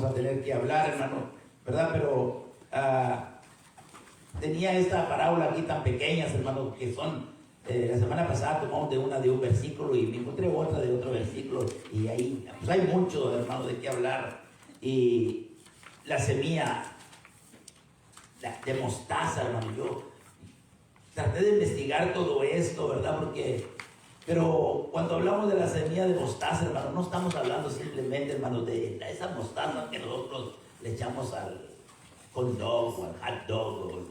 vamos a tener que hablar, hermano, ¿verdad? Pero tenía esta parábola aquí tan pequeñas, hermano, que son, la semana pasada tomamos de un versículo y me encontré otra de otro versículo, y ahí, pues hay mucho, hermano, de qué hablar. Y la semilla de mostaza, hermano, yo traté de investigar todo esto, ¿verdad? Pero cuando hablamos de la semilla de mostaza, hermano, no estamos hablando simplemente, hermano, de esa mostaza que nosotros le echamos al hot dog o al hot dog,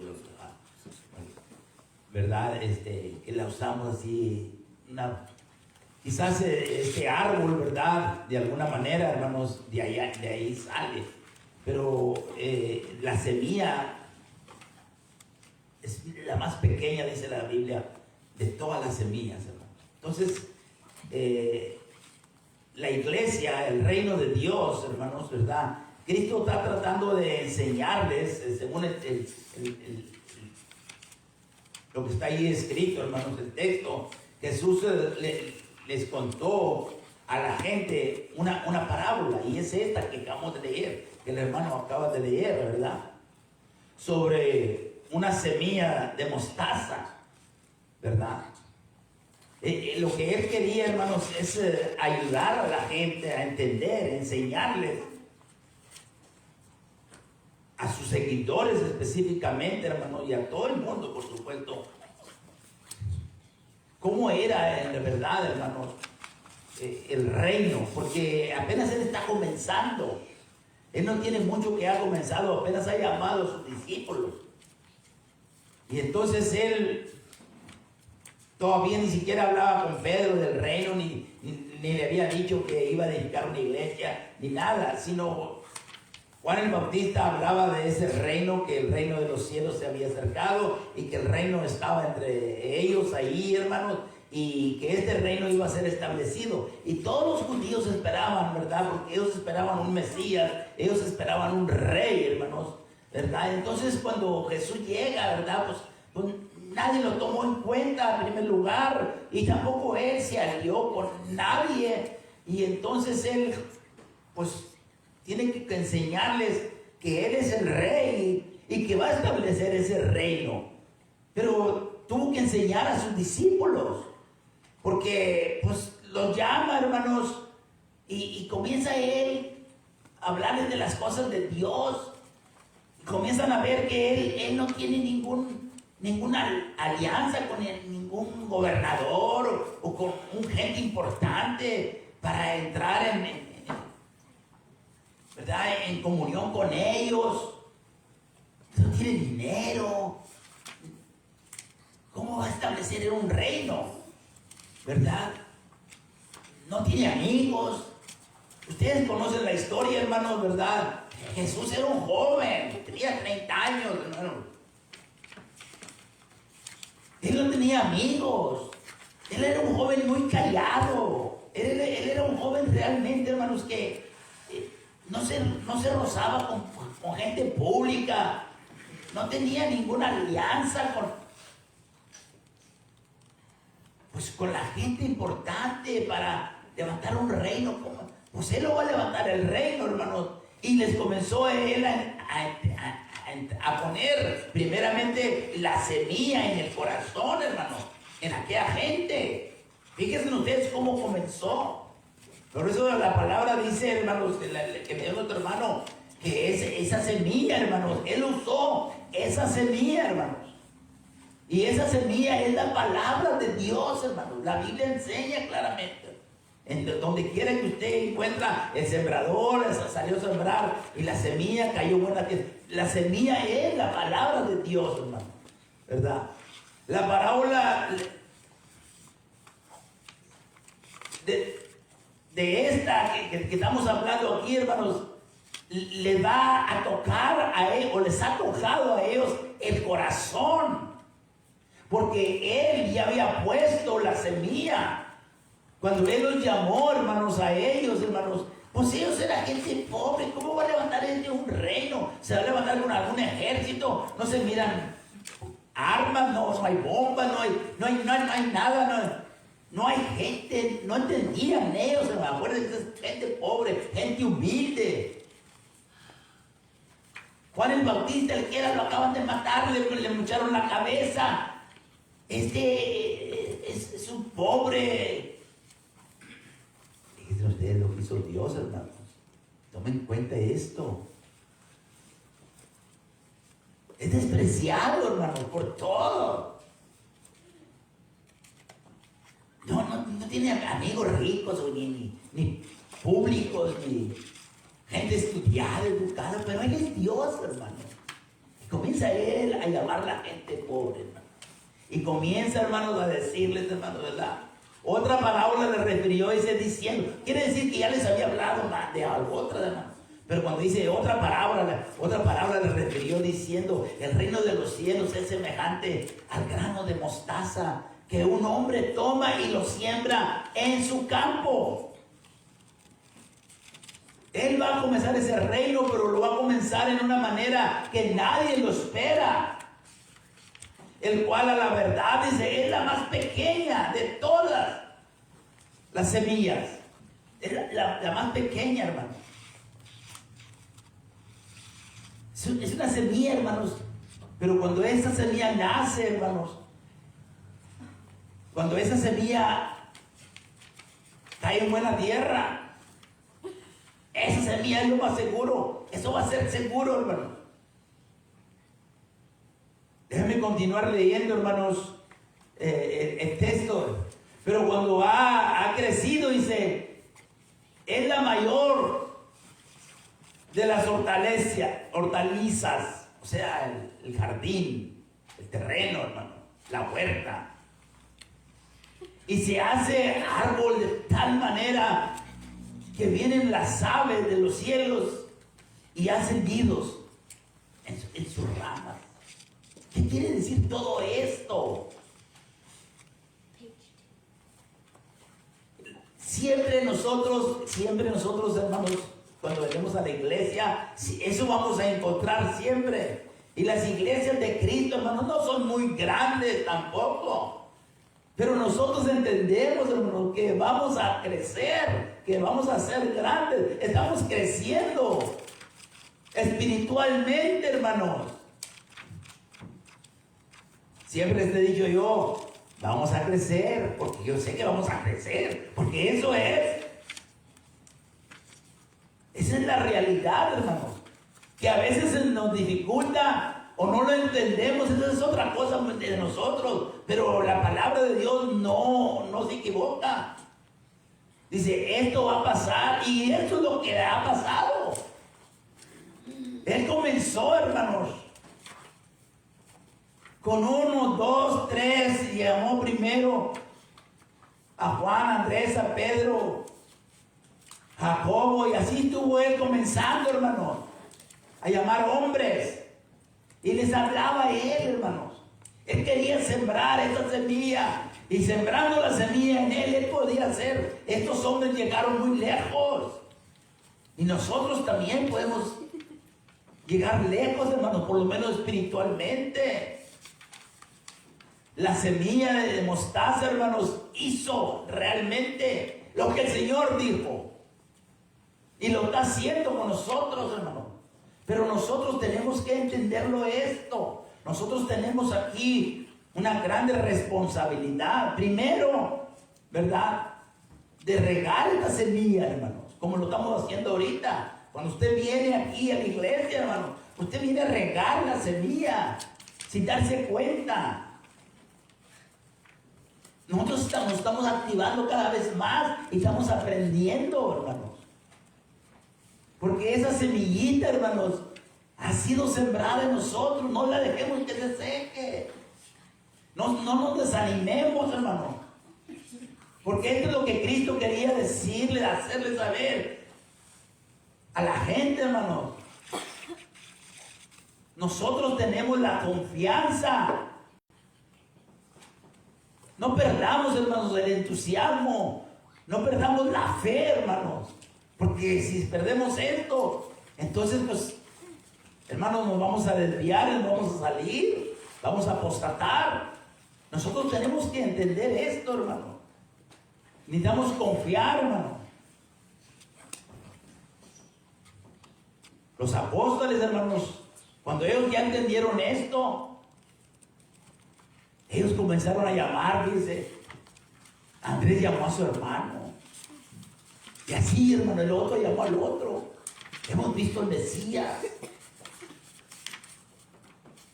¿verdad? Que la usamos así, quizás este árbol, ¿verdad? De alguna manera, hermanos, de ahí sale. Pero la semilla es la más pequeña, dice la Biblia, de todas las semillas, hermano. Entonces, la iglesia, el reino de Dios, hermanos, ¿verdad? Cristo está tratando de enseñarles, según lo que está ahí escrito, hermanos, el texto. Jesús les contó a la gente una parábola, y es esta que acabamos de leer, que el hermano acaba de leer, ¿verdad? Sobre una semilla de mostaza, ¿verdad? Lo que él quería, hermanos, es ayudar a la gente a entender, enseñarles a sus seguidores específicamente, hermanos, y a todo el mundo, por supuesto, cómo era en verdad, hermanos, el reino, porque apenas él está comenzando. Él no tiene mucho que ha comenzado, apenas ha llamado a sus discípulos. Y entonces él todavía ni siquiera hablaba con Pedro del reino, ni le había dicho que iba a edificar una iglesia, ni nada, sino Juan el Bautista hablaba de ese reino, que el reino de los cielos se había acercado y que el reino estaba entre ellos ahí, hermanos, y que este reino iba a ser establecido. Y todos los judíos esperaban, ¿verdad? Porque ellos esperaban un Mesías, ellos esperaban un rey, hermanos, ¿verdad? Entonces cuando Jesús llega, ¿verdad? Pues nadie lo tomó en cuenta en primer lugar, y tampoco él se alió con nadie. Y entonces él, pues, tiene que enseñarles que él es el rey y que va a establecer ese reino. Pero tuvo que enseñar a sus discípulos, porque pues los llama, hermanos, y comienza él a hablarles de las cosas de Dios. Y comienzan a ver que él no tiene ninguna alianza con ningún gobernador o con un gente importante para entrar ¿verdad? En comunión con ellos. No tiene dinero. ¿Cómo va a establecer un reino? ¿Verdad? No tiene amigos. Ustedes conocen la historia, hermanos, ¿verdad? Jesús era un joven, tenía 30 años, hermano. Él no tenía amigos. Él era un joven muy callado. Él era un joven realmente, hermanos, que no se rozaba con gente pública, no tenía ninguna alianza con la gente importante para levantar un reino. Pues él lo va a levantar el reino, hermanos. Y les comenzó él a poner primeramente la semilla en el corazón, hermanos, en aquella gente. Fíjense ustedes cómo comenzó. Por eso la palabra dice, hermanos, que me dio nuestro hermano, que es esa semilla, hermanos. Él usó esa semilla, hermanos. Y esa semilla es la palabra de Dios, hermanos. La Biblia enseña claramente. Donde quiera que usted encuentra el sembrador, salió a sembrar y la semilla cayó buena tierra. La semilla es la palabra de Dios, hermanos, ¿verdad? La parábola de esta que estamos hablando aquí, hermanos, le va a tocar a él, o les ha tocado a ellos el corazón, porque él ya había puesto la semilla. Cuando él los llamó, hermanos, a ellos, hermanos, pues ellos eran gente pobre. ¿Cómo va a levantar un reino? ¿Se va a levantar con algún ejército? No se miran armas, no hay bombas, no hay nada, no hay gente. No entendían ellos, hermanos. Acuérdense, gente pobre, gente humilde. Juan el Bautista, el que era, lo acaban de matar, le mocharon la cabeza. Este es un pobre. Fíjense ustedes lo que hizo Dios, hermanos. Tomen en cuenta esto. Es despreciado, hermanos, por todo. No tiene amigos ricos, ni públicos, ni gente estudiada, educada, pero Él es Dios, hermano. Y comienza Él a llamar a la gente pobre, hermano. Y comienza, hermanos, a decirles, hermanos, ¿verdad? Otra palabra le refirió, dice, diciendo. Quiere decir que ya les había hablado más de algo, otra, hermano. Pero cuando dice otra palabra le refirió diciendo, el reino de los cielos es semejante al grano de mostaza que un hombre toma y lo siembra en su campo. Él va a comenzar ese reino, pero lo va a comenzar en una manera que nadie lo espera. El cual a la verdad dice, es la más pequeña de todas las semillas. Es la más pequeña, hermano. Es una semilla, hermanos. Pero cuando esa semilla nace, hermanos, cuando esa semilla cae en buena tierra, esa semilla es lo más seguro. Eso va a ser seguro, hermanos. Déjenme continuar leyendo, hermanos, el texto. Pero cuando ha crecido, dice, es la mayor de las hortalizas, o sea, el jardín, el terreno, hermano, la huerta. Y se hace árbol de tal manera que vienen las aves de los cielos y hacen nidos en sus ramas. ¿Qué quiere decir todo esto? Siempre nosotros, hermanos, cuando venimos a la iglesia, eso vamos a encontrar siempre. Y las iglesias de Cristo, hermanos, no son muy grandes tampoco. Pero nosotros entendemos, hermanos, que vamos a crecer, que vamos a ser grandes. Estamos creciendo espiritualmente, hermanos. Siempre les he dicho yo, vamos a crecer, porque yo sé que vamos a crecer, porque eso es. Esa es la realidad, hermanos. Que a veces nos dificulta o no lo entendemos, esa es otra cosa de nosotros. Pero la palabra de Dios no se equivoca. Dice, esto va a pasar y eso es lo que ha pasado. Él comenzó, hermanos, con 1, 2, 3, llamó primero a Juan, Andrés, a Pedro, Jacobo, y así estuvo él comenzando, hermanos, a llamar hombres. Y les hablaba a él, hermanos. Él quería sembrar esa semilla. Y sembrando la semilla en él podía hacer. Estos hombres llegaron muy lejos. Y nosotros también podemos llegar lejos, hermanos, por lo menos espiritualmente. La semilla de mostaza, hermanos, hizo realmente lo que el Señor dijo. Y lo está haciendo con nosotros, hermanos. Pero nosotros tenemos que entenderlo esto. Nosotros tenemos aquí una grande responsabilidad. Primero, ¿verdad? De regar esta semilla, hermanos. Como lo estamos haciendo ahorita. Cuando usted viene aquí a la iglesia, hermano, usted viene a regar la semilla sin darse cuenta. Nosotros estamos activando cada vez más y estamos aprendiendo, hermanos. Porque esa semillita, hermanos, ha sido sembrada en nosotros. No la dejemos que se seque. No nos desanimemos, hermanos. Porque esto es lo que Cristo quería decirle, hacerle saber a la gente, hermanos. Nosotros tenemos la confianza. No perdamos, hermanos, el entusiasmo. No perdamos la fe, hermanos. Porque si perdemos esto, entonces, pues, hermanos, nos vamos a desviar, nos vamos a salir, vamos a apostatar. Nosotros tenemos que entender esto, hermano. Necesitamos confiar, hermano. Los apóstoles, hermanos, Cuando ellos ya entendieron esto, ellos comenzaron a llamar, dice, Andrés llamó a su hermano. Y así, hermano, el otro llamó al otro. Hemos visto el Mesías.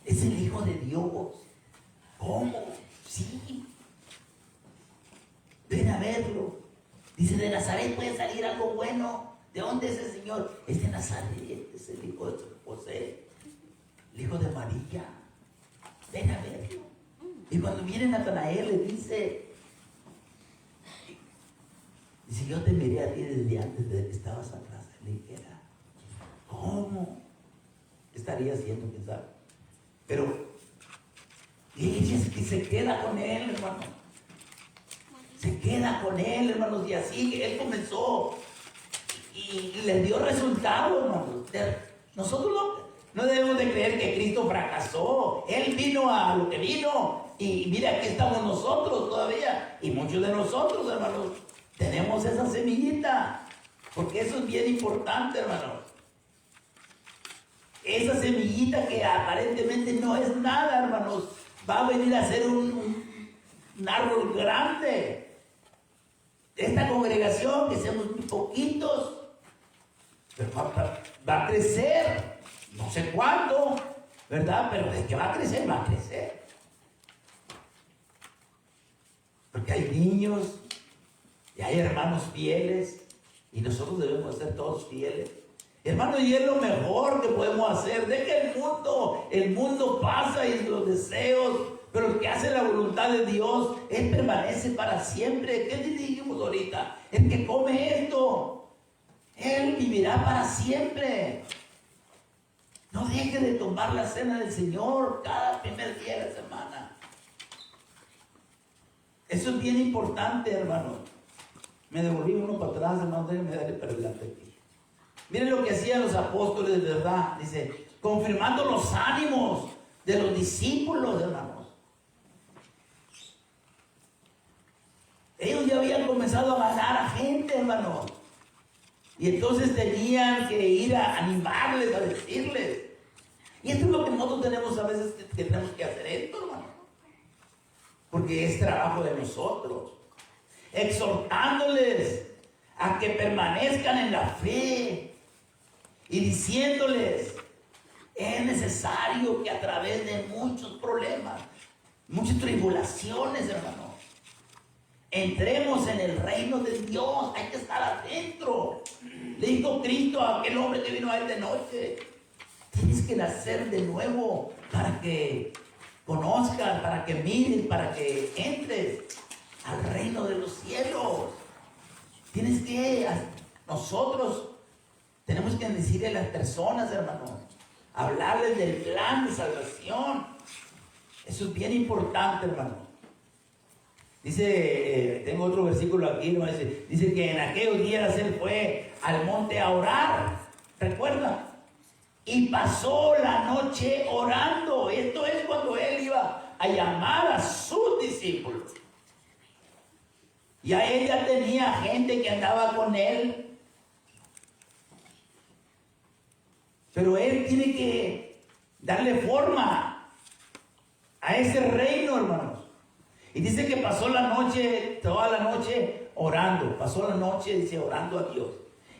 Es el Hijo de Dios. ¿Cómo? Sí. Ven a verlo. Dice, de Nazaret puede salir algo bueno. ¿De dónde es el Señor? Es de Nazaret, es el hijo de José, el hijo de María. Ven a verlo. Y cuando viene Natanael le dice, yo te miré a ti desde antes de que estabas atrás. Le dijera, ¿cómo? ¿Qué estaría haciendo? ¿Quién sabe? Pero ella es que se queda con él, hermano. Se queda con él, hermanos, y así él comenzó y le dio resultado, hermanos. Nosotros no debemos de creer que Cristo fracasó. Él vino a lo que vino y mira, aquí estamos nosotros todavía, y muchos de nosotros, hermanos, tenemos esa semillita, porque eso es bien importante, hermanos. Esa semillita que aparentemente no es nada, hermanos, va a venir a ser un árbol grande. Esta congregación, que seamos muy poquitos, pero va a crecer, no sé cuándo, ¿verdad? Pero de que va a crecer, va a crecer. Porque hay niños y hay hermanos fieles, y nosotros debemos ser todos fieles. Hermano, y es lo mejor que podemos hacer. Deja el mundo pasa y los deseos, pero el que hace la voluntad de Dios, Él permanece para siempre. ¿Qué dijimos ahorita? El que come esto, Él vivirá para siempre. No deje de tomar la cena del Señor cada primer día de la semana. Eso es bien importante, hermano. Me devolví uno para atrás, hermano, déjenme darle para adelante aquí. Miren lo que hacían los apóstoles, de verdad. Dice, confirmando los ánimos de los discípulos, hermanos. Ellos ya habían comenzado a ganar a gente, hermanos. Y entonces tenían que ir a animarles, a decirles. Y esto es lo que nosotros tenemos a veces que tenemos que hacer esto, hermano. Porque es trabajo de nosotros. Exhortándoles a que permanezcan en la fe. Y diciéndoles, es necesario que a través de muchos problemas, muchas tribulaciones, hermano, entremos en el reino de Dios. Hay que estar adentro. Le dijo Cristo a aquel hombre que vino a él de noche, tienes que nacer de nuevo para que conozcas, para que mires, para que entres al reino de los cielos. Tienes que, nosotros tenemos que decirle a las personas, hermano, hablarles del plan de salvación. Eso es bien importante, hermano. Dice, tengo otro versículo aquí, ¿no? Dice que en aquellos días él fue al monte a orar, ¿recuerda? Y pasó la noche orando. Esto es cuando él iba a llamar a sus discípulos. Ya ella tenía gente que andaba con él. Pero él tiene que darle forma a ese reino, hermanos. Y dice que pasó la noche, toda la noche orando. Pasó la noche, dice, orando a Dios.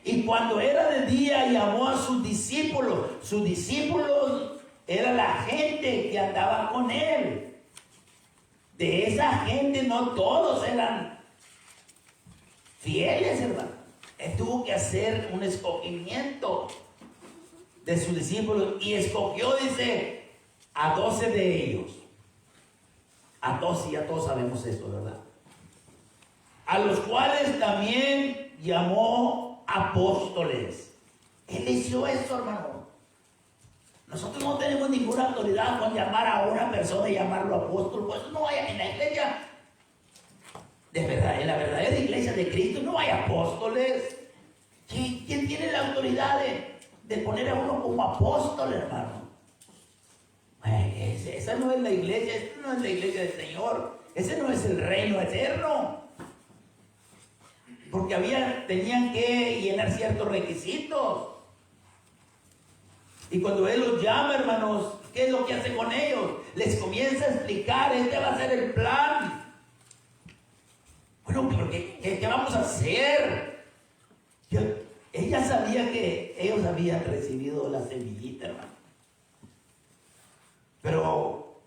Y cuando era de día, llamó a sus discípulos. Sus discípulos era la gente que andaba con él. De esa gente no todos eran fieles, hermano. Él tuvo que hacer un escogimiento de sus discípulos y escogió, dice, a 12 de ellos. A 12, ya todos sabemos eso, ¿verdad? A los cuales también llamó apóstoles. Él hizo eso, hermano. Nosotros no tenemos ninguna autoridad con llamar a una persona y llamarlo apóstol. Pues no hay en la iglesia, de verdad, en la verdadera iglesia de Cristo no hay apóstoles. ¿Quién tiene la autoridad de poner a uno como apóstol, hermano? Esa no es la iglesia, esa no es la iglesia del Señor, ese no es el reino eterno. Porque tenían que llenar ciertos requisitos. Y cuando Él los llama, hermanos, ¿qué es lo que hace con ellos? Les comienza a explicar, este va a ser el plan. Bueno, pero ¿qué vamos a hacer? Ella sabía que ellos habían recibido la semillita, hermano. Pero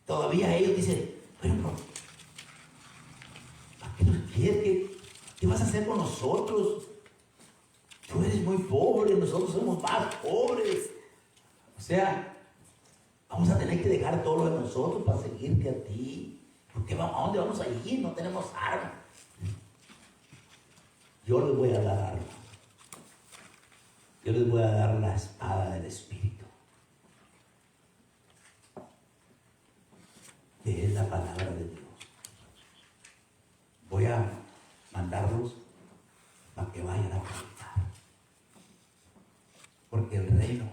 todavía ellos dicen, bueno, ¿para qué nos quieres? ¿Qué vas a hacer con nosotros? Tú eres muy pobre, nosotros somos más pobres. O sea, vamos a tener que dejar todo lo de nosotros para seguirte a ti. Porque ¿a dónde vamos a ir? No tenemos armas. Yo les voy a dar armas. Yo les voy a dar la espada del Espíritu, que es la palabra de Dios. Voy a mandarlos para que vayan a predicar. Porque el reino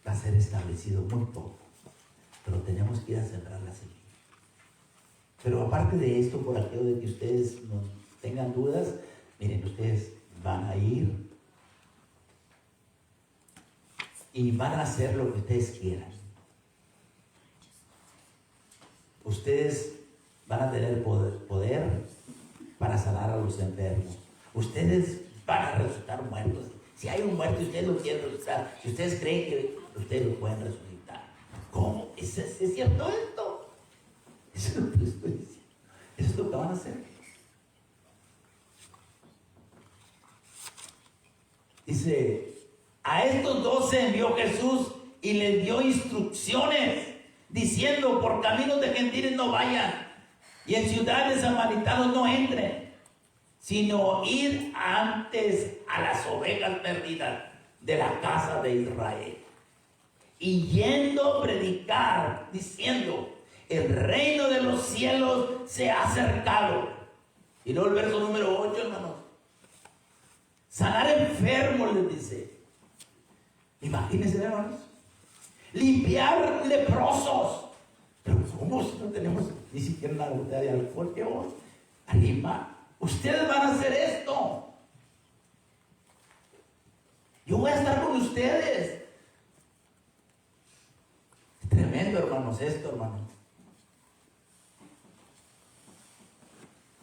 va a ser establecido muy poco, pero tenemos que ir a sembrar la semilla. Pero aparte de esto, por aquello de que ustedes no tengan dudas, miren, ustedes van a ir y van a hacer lo que ustedes quieran. Ustedes van a tener poder para sanar a los enfermos. Ustedes van a resucitar muertos. Si hay un muerto y ustedes lo quieren resucitar, si ustedes creen que ustedes lo pueden resucitar, ¿cómo? ¿Es cierto esto? Eso es lo que les estoy diciendo. Eso es lo que van a hacer. Dice, a estos 12 envió Jesús y les dio instrucciones, diciendo, por caminos de gentiles no vayan, y en ciudades samaritanos no entren, sino ir antes a las ovejas perdidas de la casa de Israel. Y yendo a predicar, diciendo, el reino de los cielos se ha acercado. Y luego el verso número 8, hermanos. Sanar enfermos, les dice. Imagínense, hermanos. Limpiar leprosos. Pero ¿cómo si no tenemos ni siquiera una botella de alcohol? ¿Qué vos? Anima. Ustedes van a hacer esto. Yo voy a estar con ustedes. Es tremendo, hermanos, esto, hermanos.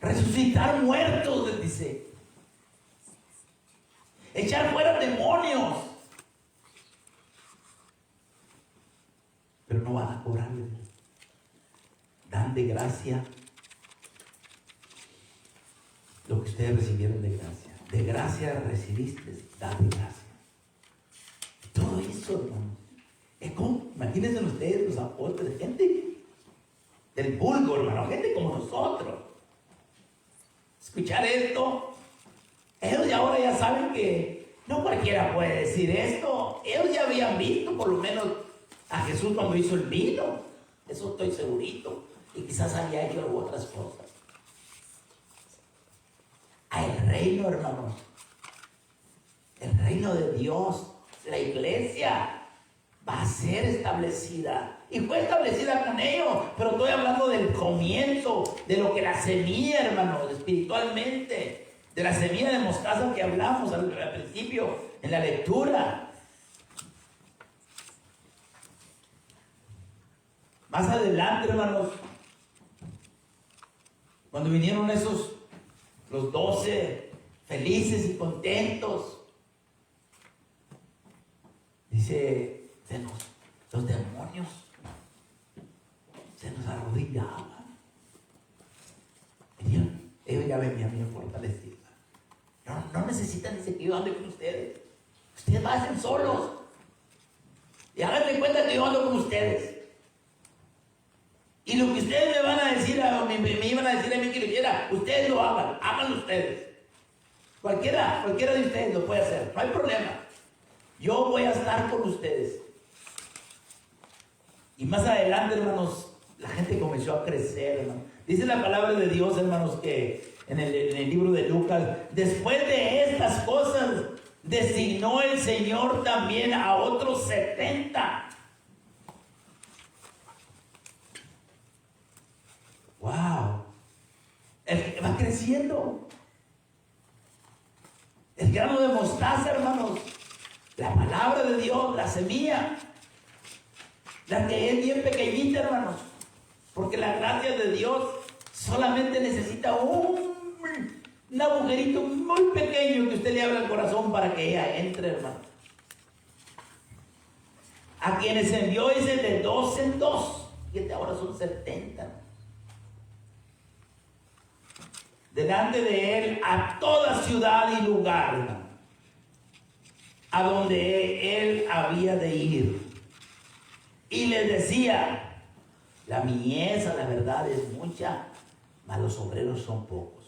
Resucitar muertos, les dice. Echar fuera demonios. Pero no van a cobrarles. Dan de gracia lo que ustedes recibieron de gracia. De gracia recibiste, da de gracia. Todo eso, hermanos. Es como, imagínense ustedes los apóstoles, gente del vulgo, hermano, gente como nosotros. Escuchar esto, ellos ya ahora ya saben que no cualquiera puede decir esto. Ellos ya habían visto por lo menos a Jesús cuando hizo el vino. Eso estoy segurito. Y quizás había hecho otras cosas. El reino, hermanos, el reino de Dios, la iglesia va a ser establecida. Y fue establecida con ellos, pero estoy hablando del comienzo, de lo que la semilla, hermanos, espiritualmente, de la semilla de mostaza que hablamos al principio en la lectura. Más adelante, hermanos, cuando vinieron los 12 felices y contentos, dice, los demonios se nos arrodillaban. Ellos ya venían bien fortalecidos. No necesitan, dice, que yo ande con ustedes. Ustedes vayan solos. Y háganme cuenta que yo ando con ustedes. Y lo que ustedes me van a decir, me iban a decir a mí que lo hiciera, ustedes lo hagan, háganlo ustedes. Cualquiera de ustedes lo puede hacer, no hay problema. Yo voy a estar con ustedes. Y más adelante, hermanos, la gente comenzó a crecer, hermanos. Dice la palabra de Dios, hermanos, que en el libro de Lucas, después de estas cosas, designó el Señor también a otros 70. ¡Wow! Va creciendo. El grano de mostaza, hermanos, La palabra de Dios, la semilla, la que es bien pequeñita, hermanos, porque la gracia de Dios solamente necesita un agujerito muy pequeño que usted le abra el corazón para que ella entre, hermano. A quienes envió dice de 2 en 2, y ahora son 70. Delante de él a toda ciudad y lugar, hermano, a donde él había de ir. Y les decía: la mies, la verdad, es mucha, mas los obreros son pocos.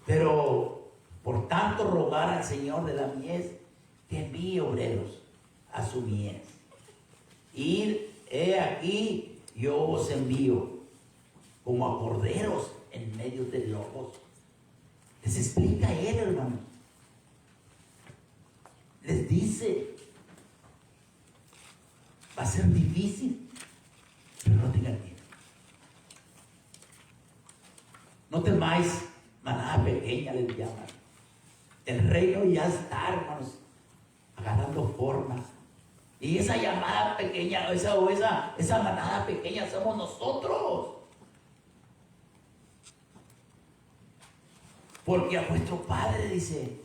Pero por tanto rogar al Señor de la mies que envíe obreros a su mies. Id, he aquí, yo os envío como a corderos en medio de lobos. Les explica él, hermano. Les dice: va a ser difícil, pero no tengan miedo. No temáis, manada pequeña, les llaman. El reino ya está, hermanos, agarrando forma. Y esa llamada pequeña, esa manada pequeña somos nosotros. Porque a vuestro Padre, dice,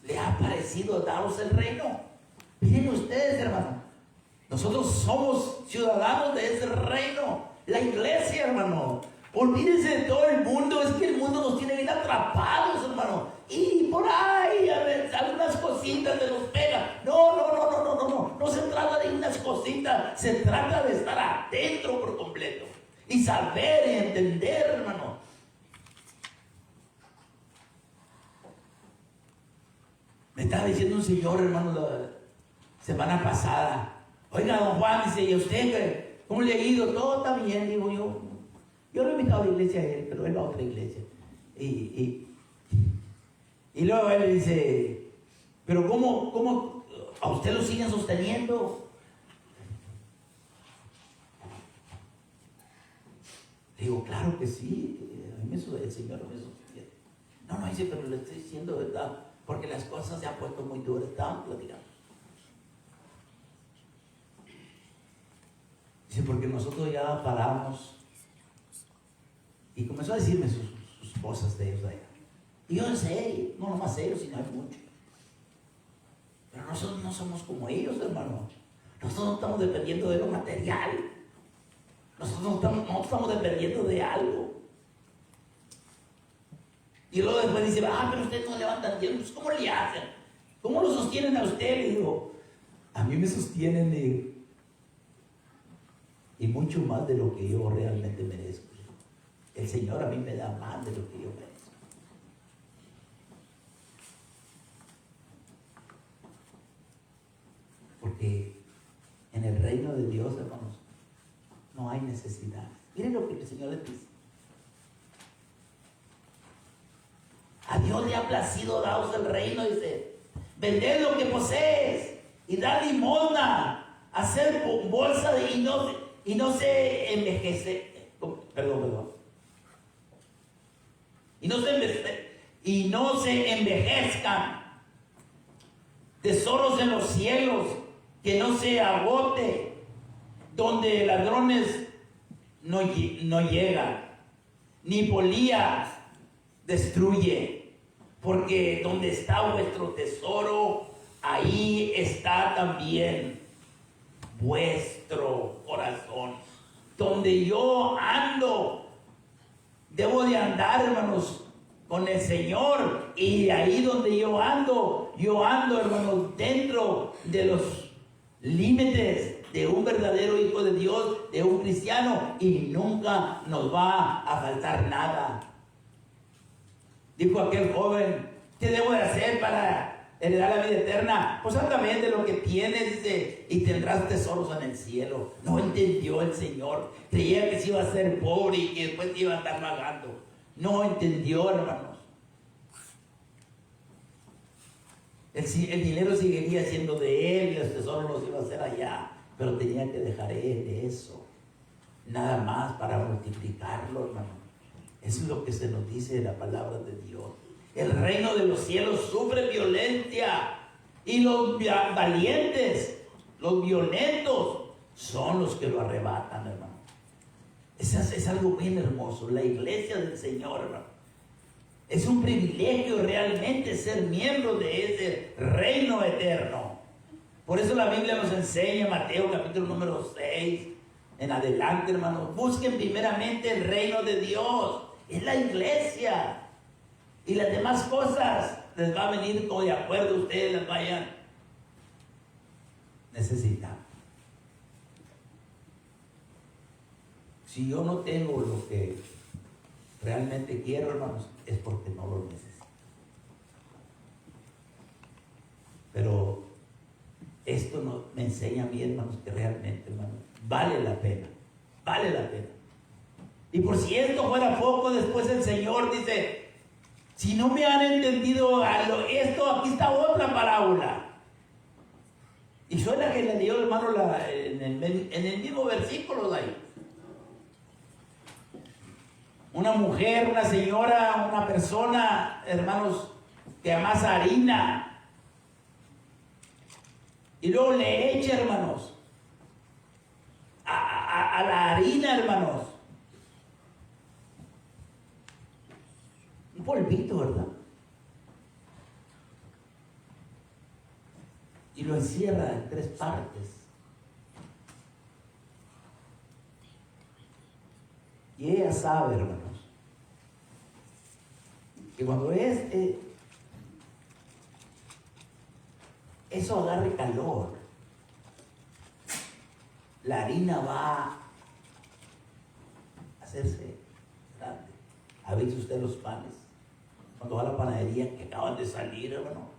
le ha parecido daros el reino. Miren ustedes, hermano, nosotros somos ciudadanos de ese reino. La iglesia, hermano. Olvídense de todo el mundo. Es que el mundo nos tiene bien atrapados, hermano. Y por ahí, a ver, algunas cositas se nos pega. No. No se trata de unas cositas. Se trata de estar adentro por completo. Y saber y entender, hermano. Me estaba diciendo un señor, hermano, la semana pasada: oiga, don Juan, dice, ¿y usted cómo le ha ido? Todo está bien, digo yo. Yo lo he invitado a la iglesia a él, pero él va a otra iglesia. Y luego él le dice: ¿pero cómo a usted lo siguen sosteniendo? Le digo: claro que sí, a mí el Señor me sostiene. No, dice, pero le estoy diciendo verdad, porque las cosas se han puesto muy duras. Estaban platicando. Dice: porque nosotros ya paramos. Y comenzó a decirme sus cosas de ellos allá. Y yo en serio, no nomás ellos, sino hay muchos. Pero nosotros no somos como ellos, hermano. Nosotros no estamos dependiendo de lo material. Nosotros no estamos dependiendo de algo. Y luego después dice: pero ustedes no levantan dinero. Pues, ¿cómo le hacen? ¿Cómo lo sostienen a usted? Le digo: a mí me sostienen y mucho más de lo que yo realmente merezco. El Señor a mí me da más de lo que yo merezco. Porque en el reino de Dios, hermanos, no hay necesidad. Miren lo que el Señor les dice: a Dios le ha placido daros el reino, dice. Vended lo que posees y dad limosna, hacer bolsa y no se envejece. Perdón. Y no se envejezcan. Tesoros en los cielos, que no se agote, donde ladrones no llegan, ni polía destruye, porque donde está vuestro tesoro, ahí está también vuestro corazón. Donde yo ando, debo de andar, hermanos, con el Señor. Y ahí donde yo ando, hermanos, dentro de los límites de un verdadero hijo de Dios, de un cristiano, y nunca nos va a faltar nada. Dijo aquel joven: ¿qué debo de hacer para heredar la vida eterna? Pues anda, vende lo que tienes, dice, y tendrás tesoros en el cielo. No entendió el Señor. Creía que se iba a ser pobre y que después iba a estar vagando. No entendió, hermanos. El dinero seguiría siendo de él y los tesoros los iba a hacer allá, pero tenía que dejar él eso, nada más, para multiplicarlo, hermano. Eso es lo que se nos dice en la palabra de Dios. El reino de los cielos sufre violencia Y los valientes, los violentos, son los que lo arrebatan, hermano. Es algo bien hermoso. La iglesia del Señor, hermano. Es un privilegio realmente ser miembro de ese reino eterno. Por eso la Biblia nos enseña, Mateo capítulo número 6, en adelante, hermanos. Busquen primeramente el reino de Dios. Es la iglesia. Y las demás cosas les va a venir como de acuerdo, ustedes las vayan necesitando. Si yo no tengo lo que realmente quiero, hermanos, es porque no lo necesito. Pero esto me enseña a mí, hermanos, que realmente, hermanos, vale la pena. Vale la pena. Y por si esto fuera poco, después el Señor dice, si no me han entendido esto, aquí está otra parábola. Y suena que le dio, hermano, en el mismo versículo de ahí. Una mujer, una señora, una persona, hermanos, que amasa harina. Y luego le echa, hermanos, a la harina, hermanos, un polvito, ¿verdad? Y lo encierra en 3 partes. Y ella sabe, hermanos, que cuando eso agarre calor, la harina va a hacerse grande. ¿Ha visto usted los panes? Cuando va a la panadería que acaban de salir, hermano,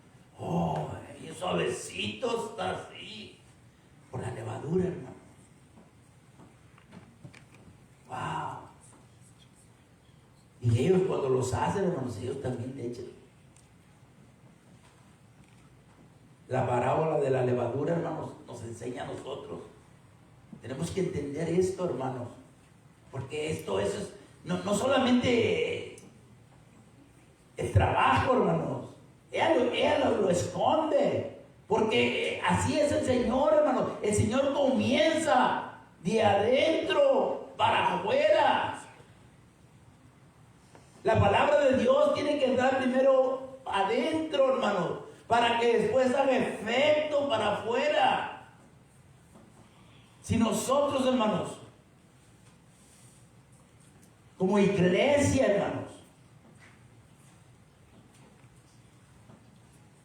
oh, y suavecito está así, por la levadura, hermano. Wow. Y ellos cuando los hacen, hermanos, ellos también le echan. La parábola de la levadura, hermanos, nos enseña a nosotros. Tenemos que entender esto, hermanos. Porque esto es no solamente el trabajo, hermanos. Ella lo esconde. Porque así es el Señor, hermanos. El Señor comienza de adentro para afuera. La palabra de Dios tiene que entrar primero adentro, hermanos, para que después haga efecto para afuera. Si nosotros, hermanos, como iglesia, hermanos,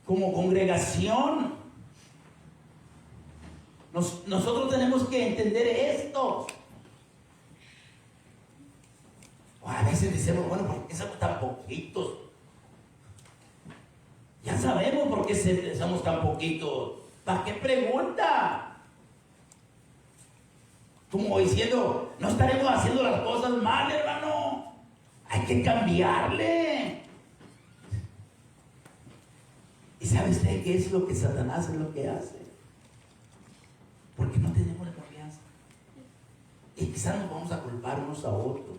como congregación, nosotros tenemos que entender esto. A veces decimos, bueno, ¿por qué somos tan poquitos? Ya sabemos por qué somos tan poquitos. ¿Para qué pregunta? Como diciendo, no estaremos haciendo las cosas mal, hermano. Hay que cambiarle. ¿Y sabe usted qué es lo que Satanás es lo que hace? Porque no tenemos la confianza. Y quizás nos vamos a culpar unos a otros.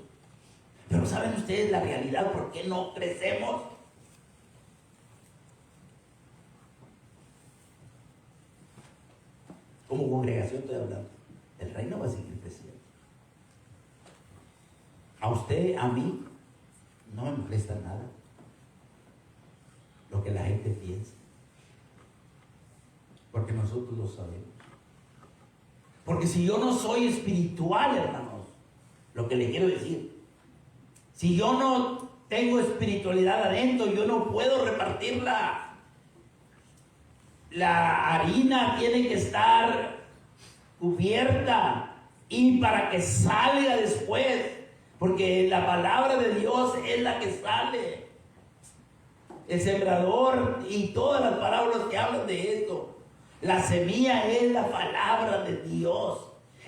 Pero ¿saben ustedes la realidad por qué no crecemos? Como congregación estoy hablando. El reino va a seguir creciendo. A usted, a mí, no me molesta nada lo que la gente piensa. Porque nosotros lo sabemos. Porque si yo no soy espiritual, hermanos, lo que le quiero decir, si yo no tengo espiritualidad adentro, yo no puedo repartirla. La harina tiene que estar cubierta y para que salga después, porque la palabra de Dios es la que sale. El sembrador y todas las parábolas que hablan de esto. La semilla es la palabra de Dios.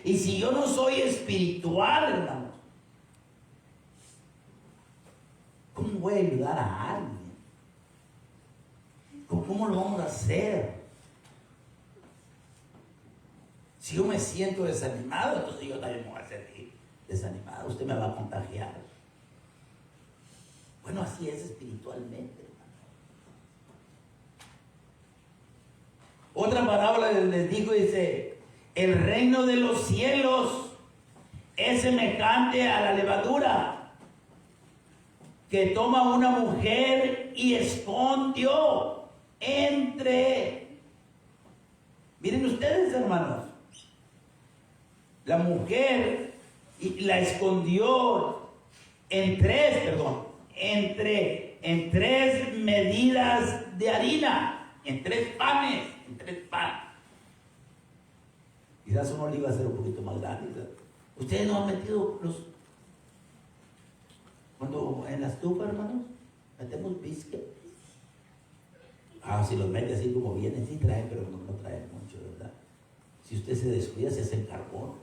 Y si yo no soy espiritual, hermanos, ¿cómo voy a ayudar a alguien? ¿Cómo lo vamos a hacer? Si yo me siento desanimado, entonces yo también me voy a sentir desanimado. Usted me va a contagiar. Bueno, así es espiritualmente, hermano. Otra parábola les dijo, dice, el reino de los cielos es semejante a la levadura que toma una mujer y escondió miren ustedes, hermanos, la mujer la escondió en tres medidas de harina, en tres panes. Quizás uno le iba a hacer un poquito más grande. Ustedes no han metido cuando en la estufa, hermanos, metemos biscuits. Si los mete así como vienen, sí traen, pero no traen mucho, ¿verdad? Si usted se descuida, se hace carbón.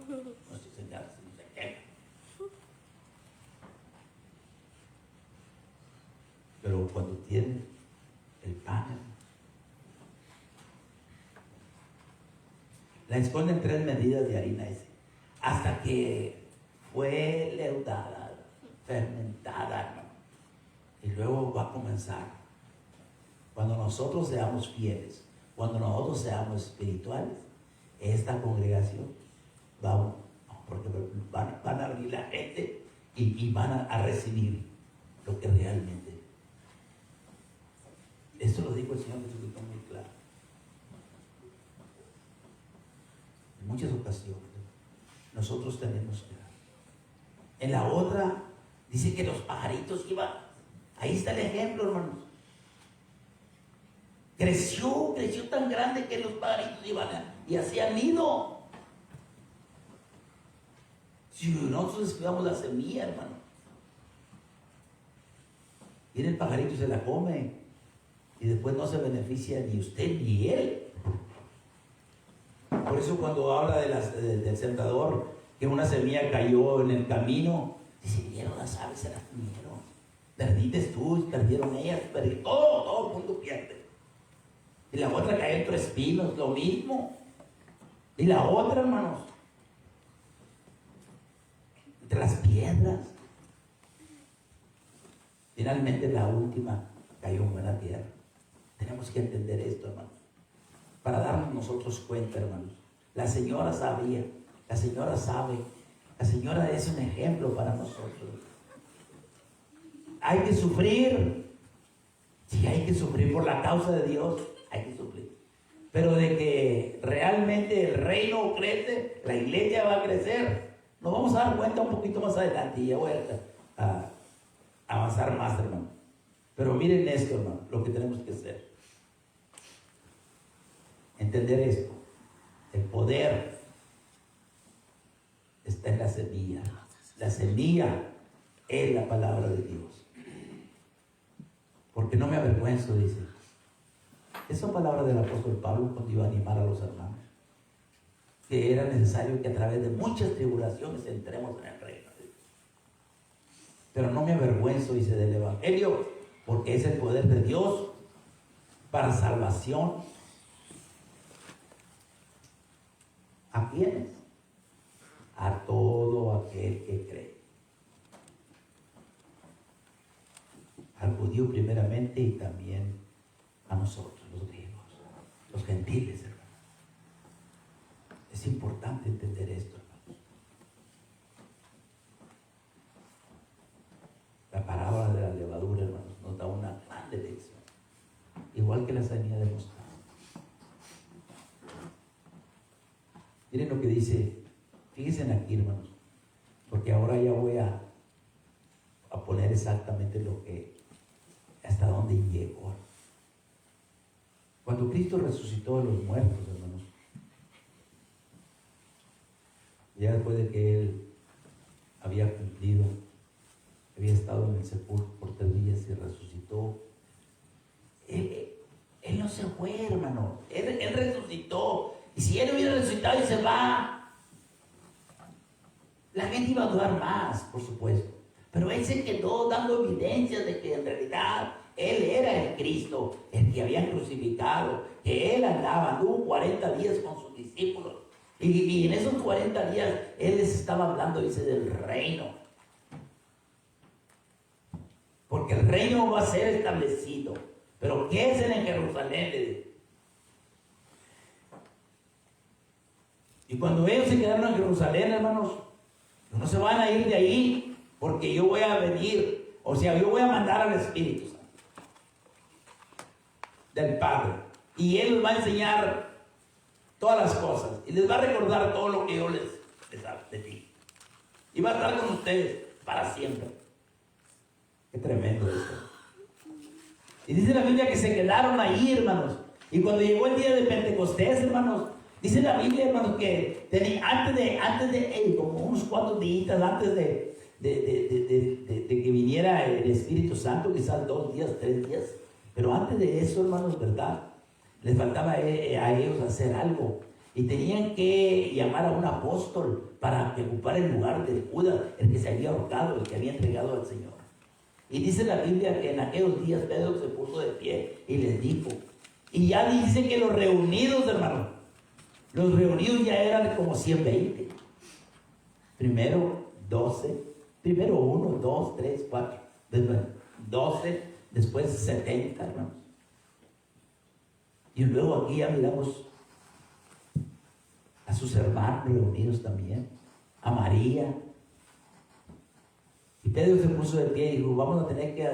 No se quema. Pero cuando tienen el pan, la esconden en 3 medidas de harina hasta que fue leudada, fermentada, hermano. Y luego va a comenzar. Cuando nosotros seamos fieles, cuando nosotros seamos espirituales, esta congregación porque van a venir la gente y van a recibir lo que realmente. Esto lo dijo el Señor Jesucristo muy claro. En muchas ocasiones nosotros tenemos que. En la otra dice que los pajaritos iban. Ahí está el ejemplo, hermanos. Creció tan grande que los pajaritos iban y hacían nido. Si nosotros descuidamos la semilla, hermano, y el pajarito se la come y después no se beneficia ni usted ni él. Por eso cuando habla del sembrador, que una semilla cayó en el camino, dice, vinieron las aves, se las comieron. Perdiste tú, perdieron ellas, todo el mundo pierde. Y la otra cayó entre espinos, lo mismo. Y la otra, hermanos, entre las piedras. Finalmente la última cayó en buena tierra. Tenemos que entender esto, hermanos, para darnos nosotros cuenta, hermanos. La señora sabía, la señora sabe, la señora es un ejemplo para nosotros. Hay que sufrir. Sí, hay que sufrir por la causa de Dios. Hay que sufrir. Pero de que realmente el reino crece, la iglesia va a crecer, nos vamos a dar cuenta un poquito más adelante y ya voy a avanzar más, hermano. Pero miren esto, hermano, lo que tenemos que hacer. Entender esto. El poder está en la semilla. La semilla es la palabra de Dios. Porque no me avergüenzo, dice. Esa palabra del apóstol Pablo cuando iba a animar a los hermanos, que era necesario que a través de muchas tribulaciones entremos en el reino de Dios. Pero no me avergüenzo, dice, del evangelio, porque es el poder de Dios para salvación. ¿A quiénes? A todo aquel que cree. Al judío primeramente y también a nosotros, los griegos, los gentiles, hermanos. Es importante entender esto, hermanos. La parábola de la levadura, hermanos, nos da una gran lección. Igual que la semilla de mostaza. Miren lo que dice, fíjense aquí, hermanos, porque ahora ya voy a poner exactamente hasta dónde llegó. Cuando Cristo resucitó de los muertos, hermanos, ya después de que Él había cumplido, había estado en el sepulcro por 3 días y resucitó, Él no se fue, hermano, Él resucitó. Y si Él hubiera resucitado y se va, la gente iba a dudar más, por supuesto. Pero Él se quedó dando evidencias de que en realidad Él era el Cristo, el que habían crucificado, que Él anduvo 40 días con sus discípulos. Y en esos 40 días Él les estaba hablando, dice, del reino. Porque el reino va a ser establecido. Pero ¿qué es en Jerusalén? Y cuando ellos se quedaron en Jerusalén, hermanos, no se van a ir de ahí, porque yo voy a venir, o sea, yo voy a mandar al Espíritu Santo del Padre, y Él les va a enseñar todas las cosas, y les va a recordar todo lo que yo les di, y va a estar con ustedes para siempre. Qué tremendo esto. Y dice la Biblia que se quedaron ahí, hermanos, y cuando llegó el día de Pentecostés, hermanos, dice la Biblia, hermanos, que antes de como unos 4 días antes de que viniera el Espíritu Santo, quizás 2 días, 3 días, pero antes de eso, hermanos, ¿verdad? Les faltaba a ellos hacer algo, y tenían que llamar a un apóstol para que ocupara el lugar de Judas, el que se había ahorcado, el que había entregado al Señor. Y dice la Biblia que en aquellos días Pedro se puso de pie y les dijo, y ya dice que los reunidos, hermanos, los reunidos ya eran como 120. Primero 12, primero 1, 2, 3, 4, después 12, después 70, hermanos. Y luego aquí ya miramos a sus hermanos reunidos también, a María. Y Pedro se puso de pie y dijo, vamos a tener que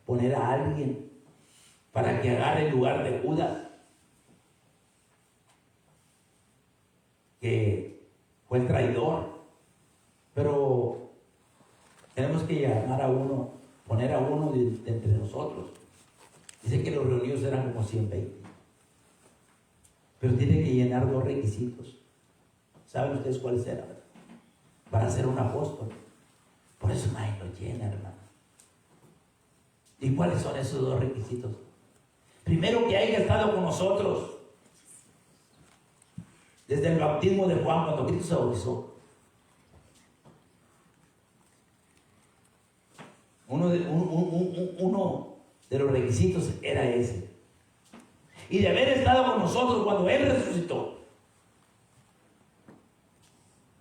poner a alguien para que agarre el lugar de Judas, que fue el traidor. Pero tenemos que llamar a uno, poner a uno de entre nosotros. Dice que los reunidos eran como 120. Pero tiene que llenar 2 requisitos. ¿Saben ustedes cuáles eran? Para ser un apóstol. Por eso nadie lo llena, hermano. ¿Y cuáles son esos 2 requisitos? Primero, que haya estado con nosotros desde el bautismo de Juan, cuando Cristo se bautizó. Uno de los requisitos era ese. Y de haber estado con nosotros cuando Él resucitó.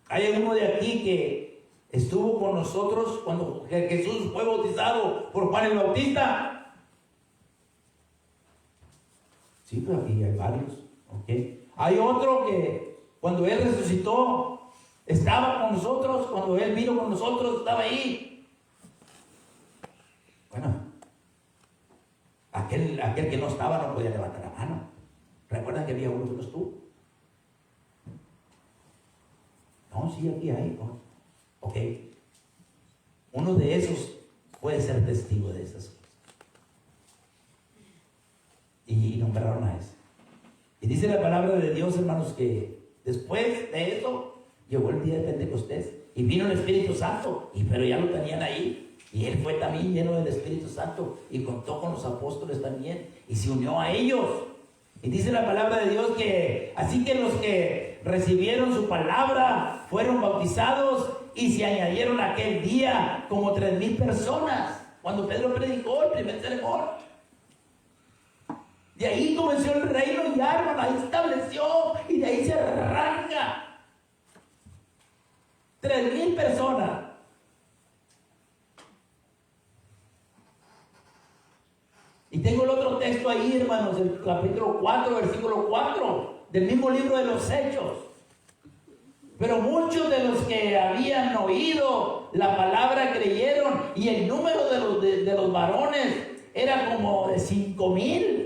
Hay uno de aquí que estuvo con nosotros cuando Jesús fue bautizado por Juan el Bautista. Sí, pero aquí hay varios. ¿Okay? Hay otro que cuando Él resucitó estaba con nosotros, cuando Él vino con nosotros estaba ahí. Bueno, aquel que no estaba no podía levantar la mano. ¿Recuerdan que había uno que no estuvo? No, sí, aquí hay. ¿No? Ok. Uno de esos puede ser testigo de esas cosas. Y nombraron a ese. Y dice la palabra de Dios, hermanos, que después de eso llegó el día de Pentecostés y vino el Espíritu Santo, pero ya lo tenían ahí. Y él fue también lleno del Espíritu Santo y contó con los apóstoles también y se unió a ellos. Y dice la palabra de Dios que así que los que recibieron su palabra fueron bautizados y se añadieron aquel día como 3,000 personas cuando Pedro predicó el primer sermón. De ahí comenzó el reino ya, hermano, ahí estableció y de ahí se arranca. 3,000 personas. Y tengo el otro texto ahí, hermanos, el capítulo 4, versículo 4, del mismo libro de los Hechos. Pero muchos de los que habían oído la palabra creyeron, y el número de los varones era como de 5,000.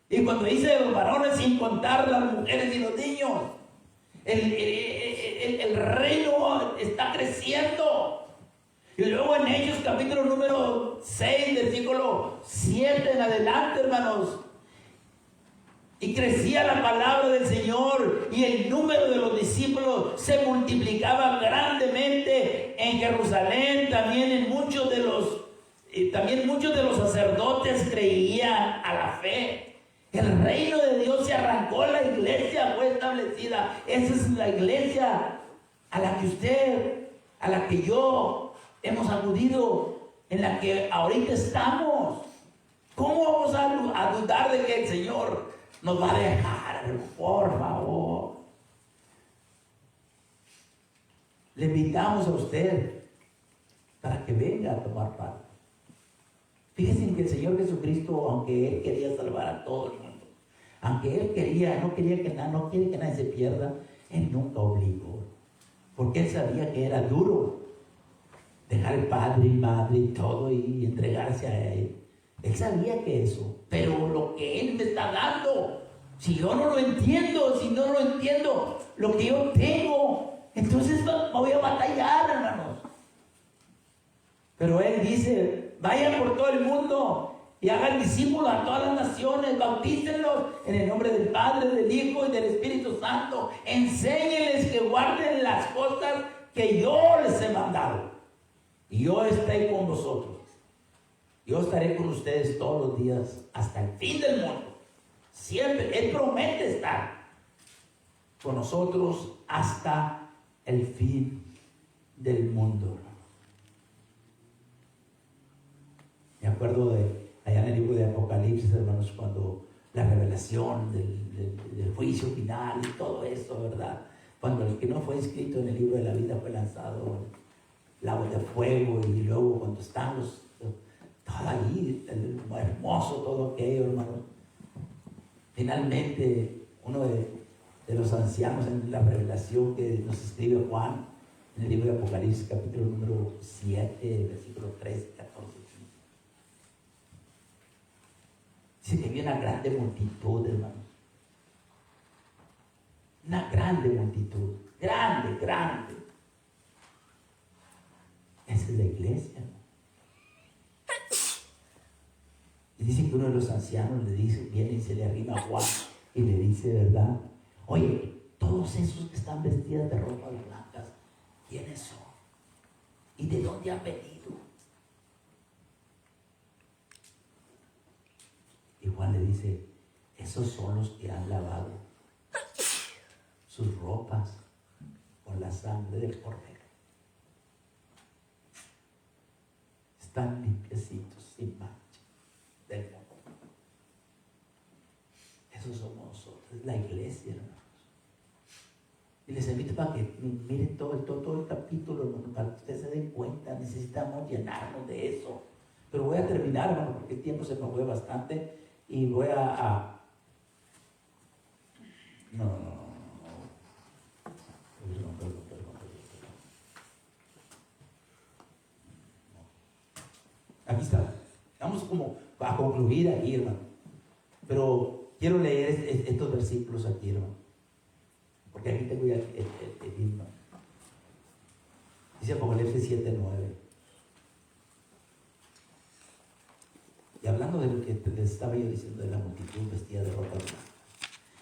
Y cuando dice de los varones, sin contar las mujeres y los niños, el reino está creciendo. Y luego en Hechos capítulo número 6, versículo 7 en adelante, hermanos. Y crecía la palabra del Señor y el número de los discípulos se multiplicaba grandemente en Jerusalén. También muchos de los sacerdotes creían a la fe. El reino de Dios se arrancó, la iglesia fue establecida. Esa es la iglesia a la que usted, a la que yo hemos acudido, en la que ahorita estamos. ¿Cómo vamos a dudar de que el Señor nos va a dejar? Por favor. Le invitamos a usted para que venga a tomar parte. Fíjense que el Señor Jesucristo, aunque Él quería salvar a todo el mundo, aunque Él no quiere que nadie se pierda, Él nunca obligó, porque Él sabía que era duro dejar el padre y madre y todo y entregarse a Él. Él sabía que eso, pero lo que Él me está dando, si yo no lo entiendo, si no lo entiendo, lo que yo tengo, entonces me voy a batallar, hermanos. Pero Él dice, vayan por todo el mundo y hagan discípulos a todas las naciones, bautícenlos en el nombre del Padre, del Hijo y del Espíritu Santo. Enséñenles que guarden las cosas que yo les he mandado. Y yo estaré con vosotros. Yo estaré con ustedes todos los días hasta el fin del mundo. Siempre. Él promete estar con nosotros hasta el fin del mundo. Me acuerdo de allá en el libro de Apocalipsis, hermanos, cuando la revelación del juicio final y todo eso, ¿verdad? Cuando el que no fue escrito en el libro de la vida fue lanzado al lago de fuego, y luego cuando están todo ahí, hermoso todo aquello, hermanos. Finalmente, uno de los ancianos en la revelación que nos escribe Juan, en el libro de Apocalipsis, capítulo número 7, versículo 13, 14, 15. Dice que había una grande multitud, hermanos. Una grande multitud. Grande, grande. Esa es la iglesia, ¿no? Y dice que uno de los ancianos le dice, viene y se le arrima a Juan y le dice, ¿verdad? Oye, todos esos que están vestidas de ropas blancas, ¿quiénes son? ¿Y de dónde han venido? Y Juan le dice, esos son los que han lavado sus ropas con la sangre del Cordero. Están limpiecitos, sin mancha del mundo. Esos somos nosotros, la iglesia, hermanos. Y les invito para que miren todo el capítulo, hermanos, para que ustedes se den cuenta. Necesitamos llenarnos de eso. Pero voy a terminar, hermano, porque el tiempo se me fue bastante. Y voy a... No. Perdón. Aquí está. Vamos como a concluir aquí, hermano. Pero quiero leer estos versículos aquí, hermano. Porque aquí tengo ya el himno. Dice Apocalipsis 7:9. Y hablando de lo que les estaba yo diciendo de la multitud vestida de ropa blanca.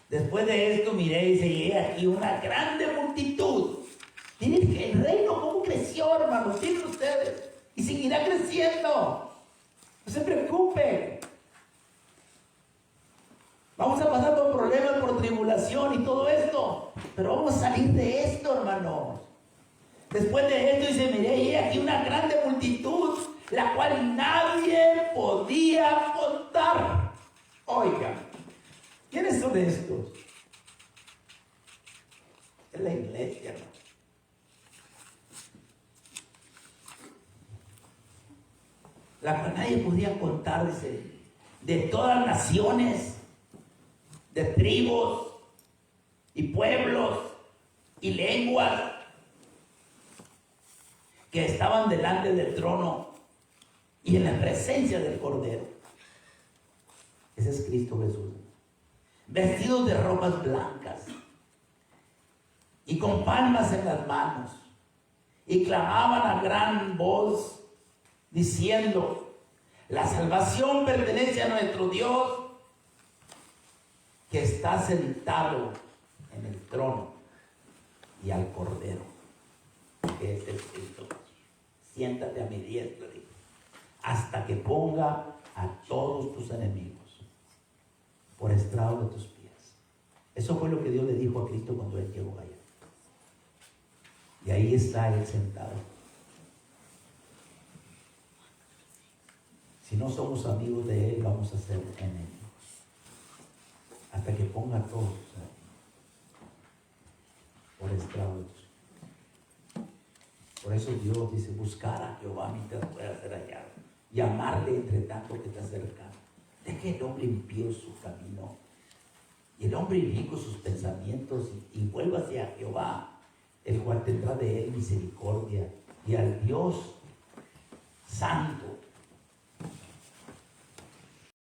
Después de esto miré y llegué aquí una grande multitud. Miren el reino cómo creció, hermanos. Miren ustedes. Y seguirá creciendo. No se preocupen. Vamos a pasar por problemas, por tribulación y todo esto. Pero vamos a salir de esto, hermanos. Después de esto dice, miré y aquí una grande multitud, la cual nadie podía contar. Oigan, ¿quiénes son estos? Es la iglesia, hermano. La cual nadie podía contar, dice, de todas las naciones, de tribus y pueblos y lenguas que estaban delante del trono y en la presencia del Cordero. Ese es Cristo Jesús. Vestidos de ropas blancas y con palmas en las manos, y clamaban a gran voz diciendo, la salvación pertenece a nuestro Dios que está sentado en el trono y al Cordero, que es el Cristo. Siéntate a mi diestra, dijo, hasta que ponga a todos tus enemigos por estrado de tus pies. Eso fue lo que Dios le dijo a Cristo cuando Él llegó allá. Y ahí está Él sentado. Si no somos amigos de Él, vamos a ser enemigos. Hasta que ponga a todos por estrado de tus pies. Por eso Dios dice, buscar a Jehová mientras pueda ser hallado, llamarle entre tanto que está cercano. Deje el hombre impío su camino el hombre rico sus pensamientos y vuelva hacia Jehová, el cual tendrá de él misericordia, y al Dios santo